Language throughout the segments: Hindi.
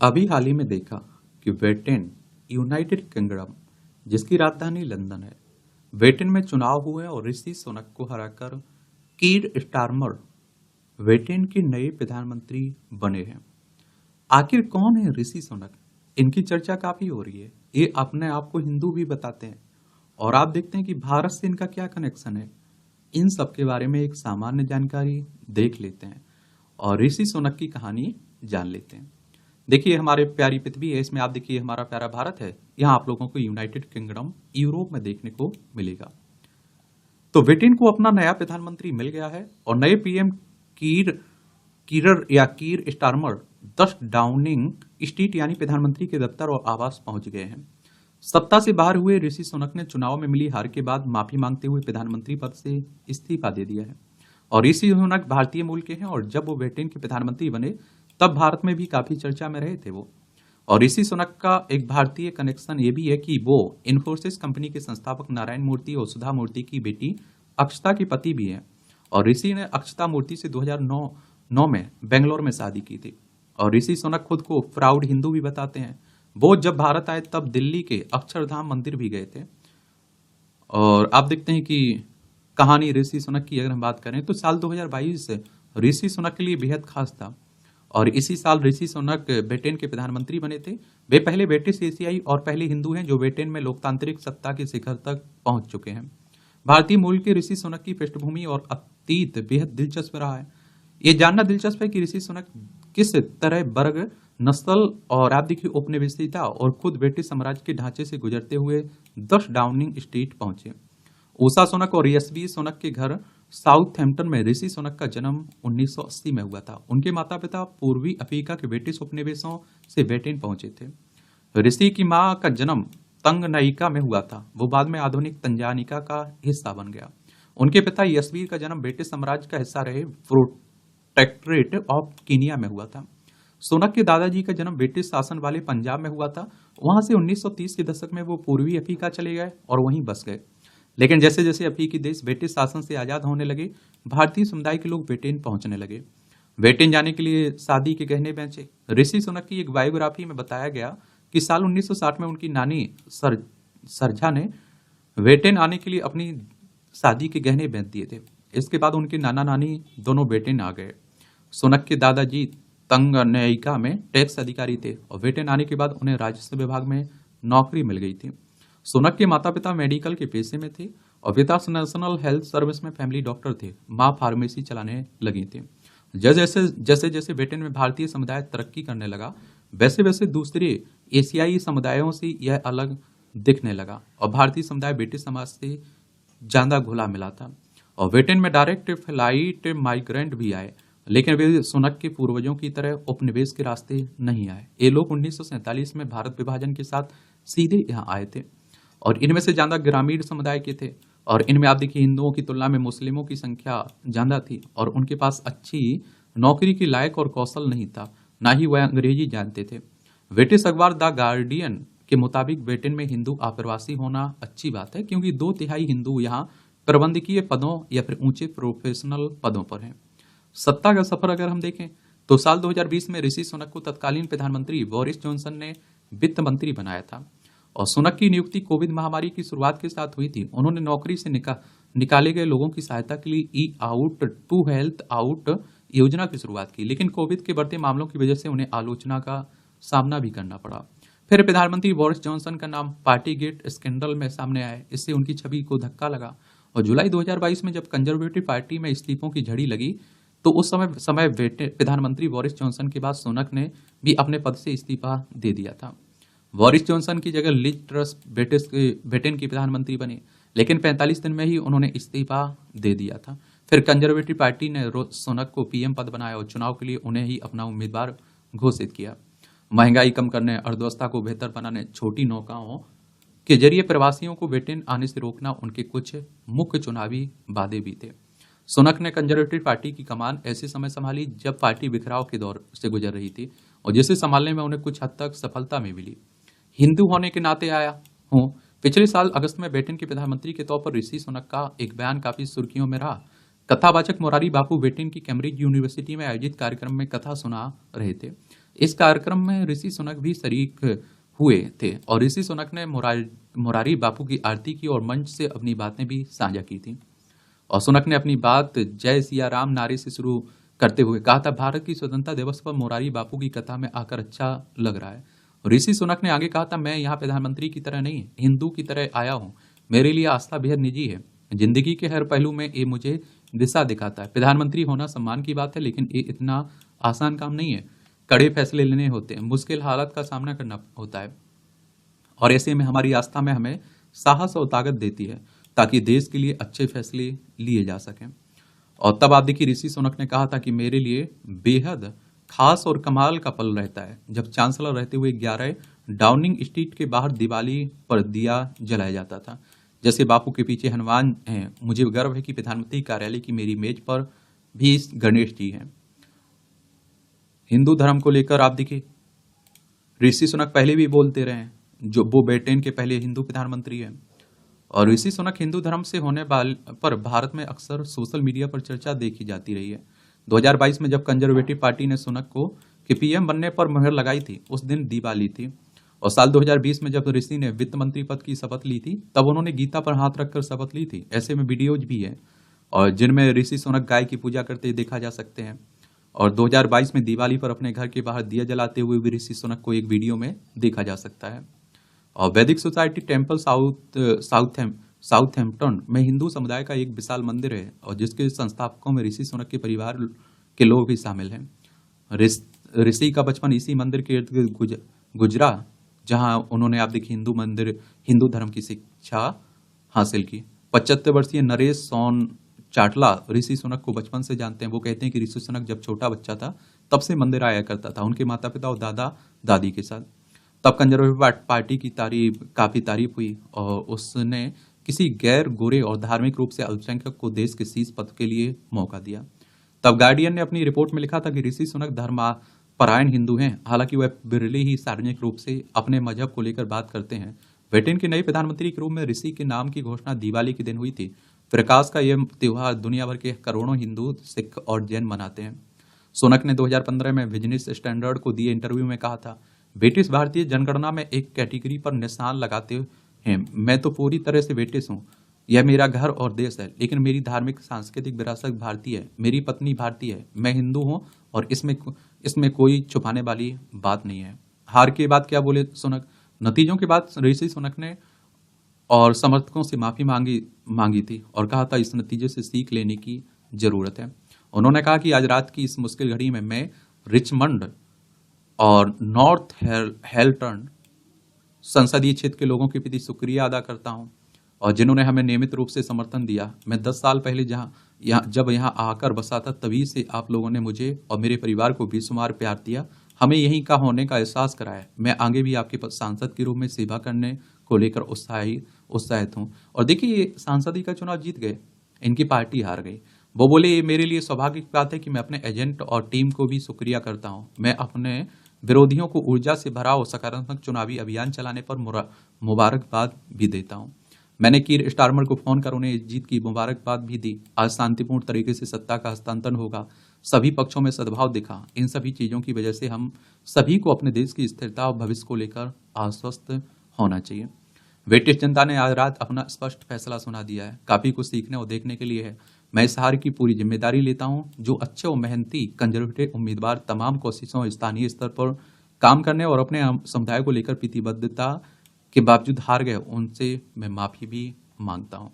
अभी हाल ही में देखा कि ब्रिटेन, यूनाइटेड किंगडम, जिसकी राजधानी लंदन है, ब्रिटेन में चुनाव हुए और ऋषि सुनक को हराकर कीर स्टारमर ब्रिटेन के नए प्रधानमंत्री बने हैं। आखिर कौन है ऋषि सुनक? इनकी चर्चा काफी हो रही है। ये अपने आप को हिंदू भी बताते हैं और आप देखते हैं कि भारत से इनका क्या कनेक्शन है। इन सब के बारे में एक सामान्य जानकारी देख लेते हैं और ऋषि सुनक की कहानी जान लेते हैं। देखिए, हमारे प्यारी पृथ्वी है, इसमें आप देखिए हमारा प्यारा भारत है। यहाँ आप लोगों को यूनाइटेड किंगडम यूरोप में देखने को मिलेगा। तो ब्रिटेन को अपना नया प्रधानमंत्री मिल गया है और नए PM Keir Starmer 10 Downing street यानी प्रधानमंत्री के दफ्तर और आवास पहुंच गए हैं। सत्ता से बाहर हुए ऋषि सुनक ने चुनाव में मिली हार के बाद माफी मांगते हुए प्रधानमंत्री पद से इस्तीफा दे दिया है। और ऋषि सुनक भारतीय मूल के हैं और जब वो ब्रिटेन के प्रधानमंत्री बने तब भारत में भी काफी चर्चा में रहे थे वो। और ऋषि सुनक का एक भारतीय कनेक्शन ये भी है कि वो इन्फोसिस कंपनी के संस्थापक नारायण मूर्ति और सुधा मूर्ति की बेटी अक्षता के पति भी हैं। और ऋषि ने अक्षता मूर्ति से 2009 में बेंगलोर में शादी की थी। और ऋषि सुनक खुद को प्राउड हिंदू भी बताते हैं। वो जब भारत आए तब दिल्ली के अक्षरधाम मंदिर भी गए थे। और आप देखते हैं कि कहानी ऋषि सुनक की अगर हम बात करें तो साल 2022 ऋषि सुनक के लिए बेहद खास था। और इसी साल ऋषि सुनक ब्रिटेन के प्रधानमंत्री बने थे। वे पहले ब्रिटिश एशियाई और पहले हिंदू हैं जो ब्रिटेन में लोकतांत्रिक सत्ता के शिखर तक पहुंच चुके हैं। भारतीय मूल के ऋषि सुनक की पृष्ठभूमि और अतीत बेहद दिलचस्प रहा है। ये जानना दिलचस्प है कि ऋषि सुनक किस तरह वर्ग, नस्ल और आप देखिए उपनिवेशिता और खुद ब्रिटिश साम्राज्य के ढांचे से गुजरते हुए 10 डाउनिंग स्ट्रीट पहुंचे। उषा सुनक और यशवी सुनक के घर साउथहैम्पटन में ऋषि सुनक का जन्म 1980 में हुआ था। उनके माता पिता पूर्वी अफ्रीका के ब्रिटिश उपनिवेशों से ब्रिटेन पहुंचे थे। ऋषि की मां का जन्म तंगनाइका में हुआ था। वो बाद में आधुनिक तंजानिका का हिस्सा बन गया। उनके पिता यशवीर का जन्म ब्रिटिश साम्राज्य का हिस्सा रहे प्रोटेक्टरेट ऑफ कीनिया में हुआ था। सुनक के दादाजी का जन्म ब्रिटिश शासन वाले पंजाब में हुआ था। वहां से 1930 के दशक में वो पूर्वी अफ्रीका चले गए और वहीं बस गए। लेकिन जैसे जैसे अफ्रीकी देश ब्रिटिश शासन से आजाद होने लगे, भारतीय समुदाय के लोग ब्रिटेन पहुंचने लगे। ब्रिटेन जाने के लिए शादी के गहने बेचे। ऋषि सुनक की एक बायोग्राफी में बताया गया कि साल 1960 में उनकी नानी सरझा ने ब्रिटेन आने के लिए अपनी शादी के गहने बेच दिए थे। इसके बाद उनके नाना नानी दोनों ब्रिटेन आ गए। सुनक के दादाजी तंगनाइका में टैक्स अधिकारी थे और ब्रिटेन आने के बाद उन्हें राजस्व विभाग में नौकरी मिल गई थी। सुनक के माता पिता मेडिकल के पेशे में थे और पिता नेशनल हेल्थ सर्विस में फैमिली डॉक्टर थे। मां फार्मेसी चलाने लगी थी। जैसे जैसे ब्रिटेन में भारतीय समुदाय तरक्की करने लगा, वैसे वैसे दूसरे एशियाई समुदायों से यह अलग दिखने लगा और भारतीय समुदाय ब्रिटिश समाज से ज्यादा घुला मिला था। और ब्रिटेन में डायरेक्ट फ्लाइट माइग्रेंट भी आए, लेकिन वे सुनक के पूर्वजों की तरह उपनिवेश के रास्ते नहीं आए। ये लोग 1947 में भारत विभाजन के साथ सीधे यहाँ आए थे और इनमें से ज्यादा ग्रामीण समुदाय के थे। और इनमें आप देखिए हिंदुओं की तुलना में मुस्लिमों की संख्या ज्यादा थी और उनके पास अच्छी नौकरी के लायक और कौशल नहीं था, ना ही वह अंग्रेजी जानते थे। ब्रिटिश अखबार द गार्डियन के मुताबिक ब्रिटेन में हिंदू आप्रवासी होना अच्छी बात है, क्योंकि 2/3 हिंदू यहाँ प्रबंधकीय पदों या फिर ऊंचे प्रोफेशनल पदों पर हैं। सत्ता का सफर अगर हम देखें तो साल 2020 में ऋषि सुनक को तत्कालीन प्रधानमंत्री बोरिस जॉनसन ने वित्त मंत्री बनाया था। और सुनक की नियुक्ति कोविड महामारी की शुरुआत के साथ हुई थी। उन्होंने नौकरी से निकाले गए लोगों की सहायता के लिए ई आउट टू हेल्थ आउट योजना की शुरुआत की, लेकिन कोविड के बढ़ते मामलों की वजह से उन्हें आलोचना का सामना भी करना पड़ा। फिर प्रधानमंत्री बोरिस जॉनसन का नाम पार्टीगेट स्कैंडल में सामने आया। इससे उनकी छवि को धक्का लगा और जुलाई 2022 में जब कंजर्वेटिव पार्टी में इस्तीफों की झड़ी लगी तो उस समय प्रधानमंत्री बोरिस जॉनसन के बाद सुनक ने भी अपने पद से इस्तीफा दे दिया था। बोरिस जॉनसन की जगह लिज ट्रस ब्रिटेन की प्रधानमंत्री बनी, लेकिन 45 दिन में ही उन्होंने इस्तीफा दे दिया था। फिर कंजर्वेटिव पार्टी ने सुनक को पीएम पद बनाया और चुनाव के लिए उन्हें ही अपना उम्मीदवार घोषित किया। महंगाई कम करने, अर्थव्यवस्था को बेहतर बनाने, छोटी नौकाओं के जरिए प्रवासियों को ब्रिटेन आने से रोकना उनके कुछ मुख्य चुनावी वादे भी थे। सुनक ने कंजर्वेटिव पार्टी की कमान ऐसे समय संभाली जब पार्टी बिखराव के दौर से गुजर रही थी और जिसे संभालने में उन्हें कुछ हद तक सफलता भी मिली। हिंदू होने के नाते आया हूं। पिछले साल अगस्त में ब्रिटेन के प्रधानमंत्री के तौर पर ऋषि सुनक का एक बयान काफी सुर्खियों में रहा। कथावाचक मोरारी बापू ब्रिटेन की कैम्ब्रिज यूनिवर्सिटी में आयोजित कार्यक्रम में कथा सुना रहे थे। इस कार्यक्रम में ऋषि सुनक भी शरीक हुए थे और ऋषि सुनक ने मुरारी बापू की आरती की और मंच से अपनी बातें भी साझा की थी। और सुनक ने अपनी बात जय सिया राम नारे से शुरू करते हुए कहा था, भारत की स्वतंत्रता दिवस पर मुरारी बापू की कथा में आकर अच्छा लग रहा है। ऋषि सुनक ने आगे कहा था, मैं यहाँ प्रधानमंत्री की तरह नहीं, हिंदू की तरह आया हूँ। मेरे लिए आस्था बेहद निजी है। जिंदगी के हर पहलू में ये मुझे दिशा दिखाता है। प्रधानमंत्री होना सम्मान की बात है, लेकिन ये इतना आसान काम नहीं है। कड़े फैसले लेने होते हैं, मुश्किल हालात का सामना करना होता है, और ऐसे में हमारी आस्था में हमें साहस और ताकत देती है ताकि देश के लिए अच्छे फैसले लिए जा सकें। और तब आप देखिए ऋषि सुनक ने कहा था कि मेरे लिए बेहद खास और कमाल का पल रहता है जब चांसलर रहते हुए 11 डाउनिंग स्ट्रीट के बाहर दिवाली पर दिया जलाया जाता था। जैसे बापू के पीछे हनुमान हैं, मुझे गर्व है कि प्रधानमंत्री कार्यालय की मेरी मेज पर भी गणेश जी हैं। हिंदू धर्म को लेकर आप देखिए ऋषि सुनक पहले भी बोलते रहे हैं, जो वो ब्रिटेन के पहले हिंदू प्रधानमंत्री हैं। और ऋषि सुनक हिंदू धर्म से होने पर भारत में अक्सर सोशल मीडिया पर चर्चा देखी जाती रही है। 2022 में जब कंजर्वेटिव पार्टी ने सुनक को के पीएम बनने पर मुहर लगाई थी, उस दिन दिवाली थी। और साल 2020 में जब ऋषि ने वित्त मंत्री पद की शपथ ली थी, तब उन्होंने गीता पर हाथ रखकर शपथ ली थी। ऐसे में वीडियोज भी है और जिनमें ऋषि सुनक गाय की पूजा करते देखा जा सकते हैं। और 2022 में दिवाली पर अपने घर के बाहर दिया जलाते हुए भी ऋषि सुनक को एक वीडियो में देखा जा सकता है। और वैदिक सोसाइटी टेम्पल साउथहैम्पटन में हिंदू समुदाय का एक विशाल मंदिर है और जिसके संस्थापकों में ऋषि सुनक के परिवार के लोग भी शामिल हैं। ऋषि का बचपन इसी मंदिर के इर्द गिर्द गुजरा, जहां उन्होंने आप देखिए हिंदू धर्म की शिक्षा हासिल की। 75 वर्षीय नरेश सोन चाटला ऋषि सुनक को बचपन से जानते हैं। वो कहते हैं कि ऋषि सुनक जब छोटा बच्चा था तब से मंदिर आया करता था उनके माता पिता और दादा दादी के साथ। तब कंजर्वेटिव पार्टी की काफी तारीफ हुई और उसने किसी गैर गोरे और धार्मिक रूप से अल्पसंख्यक को देश के शीर्ष पद के लिए मौका दिया। तब गार्डियन ने अपनी रिपोर्ट में लिखा था कि ऋषि सुनक धर्मपरायण हिंदू हैं, हालांकि वह बिरले ही सार्वजनिक रूप से अपने मजहब को लेकर बात करते हैं। ब्रिटेन के नए प्रधानमंत्री के रूप में ऋषि के नाम की घोषणा दिवाली के दिन हुई थी। प्रकाश का यह त्योहार दुनिया भर के करोड़ों हिंदू, सिख और जैन मनाते हैं। सुनक ने 2015 में बिजनेस स्टैंडर्ड को दिए इंटरव्यू में कहा था, ब्रिटिश भारतीय जनगणना में एक कैटेगरी पर निशान लगाते हैं। मैं तो पूरी तरह से ब्रिटिश हूँ। यह मेरा घर और देश है, लेकिन मेरी धार्मिक सांस्कृतिक विरासत भारतीय है। मेरी पत्नी भारतीय है। मैं हिंदू हूँ और इसमें कोई छुपाने वाली बात नहीं है। हार के बाद क्या बोले सुनक? नतीजों के बाद ऋषि सुनक ने और समर्थकों से माफी मांगी थी और कहा था इस नतीजे से सीख लेने की जरूरत है। उन्होंने कहा कि आज रात की इस मुश्किल घड़ी में मैं रिचमंड और नॉर्थ हेल्टन संसदीय क्षेत्र के लोगों के प्रति शुक्रिया अदा करता हूं और जिन्होंने हमें नियमित रूप से समर्थन दिया। मैं 10 साल पहले जब यहाँ आकर बसा था, तभी से आप लोगों ने मुझे और मेरे परिवार को बेशुमार प्यार दिया, हमें यहीं का होने का एहसास कराया। मैं आगे भी आपके सांसद के रूप में सेवा करने को लेकर उत्साहित हूँ। और देखिए ये सांसद का चुनाव जीत गए, इनकी पार्टी हार गई। वो बोले ये मेरे लिए सौभाग्य की बात है कि मैं अपने एजेंट और टीम को भी शुक्रिया करता हूँ। मैं अपने विरोधियों को ऊर्जा से भरा और सकारात्मक चुनावी अभियान चलाने पर मुबारकबाद भी देता हूँ। मैंने कीर स्टारमर को फोन कर उन्हें जीत की मुबारकबाद भी दी। आज शांतिपूर्ण तरीके से सत्ता का हस्तांतरण होगा। सभी पक्षों में सद्भाव दिखा। इन सभी चीजों की वजह से हम सभी को अपने देश की स्थिरता और भविष्य को लेकर आश्वस्त होना चाहिए। ब्रिटिश जनता ने आज रात अपना स्पष्ट फैसला सुना दिया है। काफी कुछ सीखने और देखने के लिए है। मैं इस हार की पूरी जिम्मेदारी लेता हूं। जो अच्छे और मेहनती कंजर्वेटिव उम्मीदवार तमाम कोशिशों स्थानीय स्तर पर काम करने और अपने समुदाय को लेकर प्रतिबद्धता के बावजूद हार गए, उनसे मैं माफी भी मांगता हूं।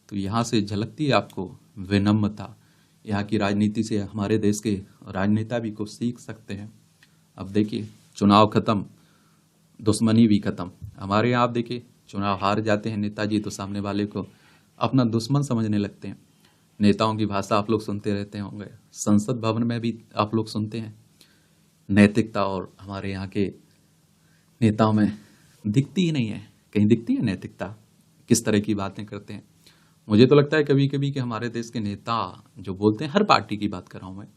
तो यहाँ से झलकती है आपको विनम्रता। यहाँ की राजनीति से हमारे देश के राजनेता भी कुछ सीख सकते हैं। अब देखिए चुनाव खत्म, दुश्मनी भी खत्म। हमारे यहाँ आप देखिए चुनाव हार जाते हैं नेताजी तो सामने वाले को अपना दुश्मन समझने लगते हैं। नेताओं की भाषा आप लोग सुनते रहते होंगे, संसद भवन में भी आप लोग सुनते हैं। नैतिकता और हमारे यहाँ के नेताओं में दिखती ही नहीं है। कहीं दिखती है नैतिकता? किस तरह की बातें करते हैं। मुझे तो लगता है कभी कभी कि हमारे देश के नेता जो बोलते हैं, हर पार्टी की बात कर रहा हूँ मैं,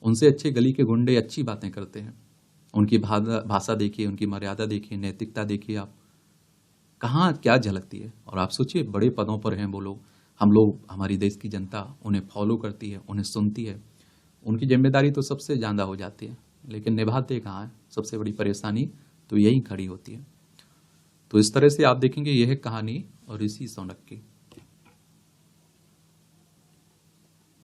उनसे अच्छे गली के गुंडे अच्छी बातें करते हैं। उनकी भाषा देखिए, उनकी मर्यादा देखिए, नैतिकता देखिए, आप कहाँ क्या झलकती है। और आप सोचिए बड़े पदों पर हैं वो लोग, हम लोग, हमारी देश की जनता उन्हें फॉलो करती है, उन्हें सुनती है। उनकी जिम्मेदारी तो सबसे ज़्यादा हो जाती है, लेकिन निभाते कहाँ हैं, सबसे बड़ी परेशानी तो यही खड़ी होती है। तो इस तरह से आप देखेंगे यह है कहानी ऋषि शौनक की।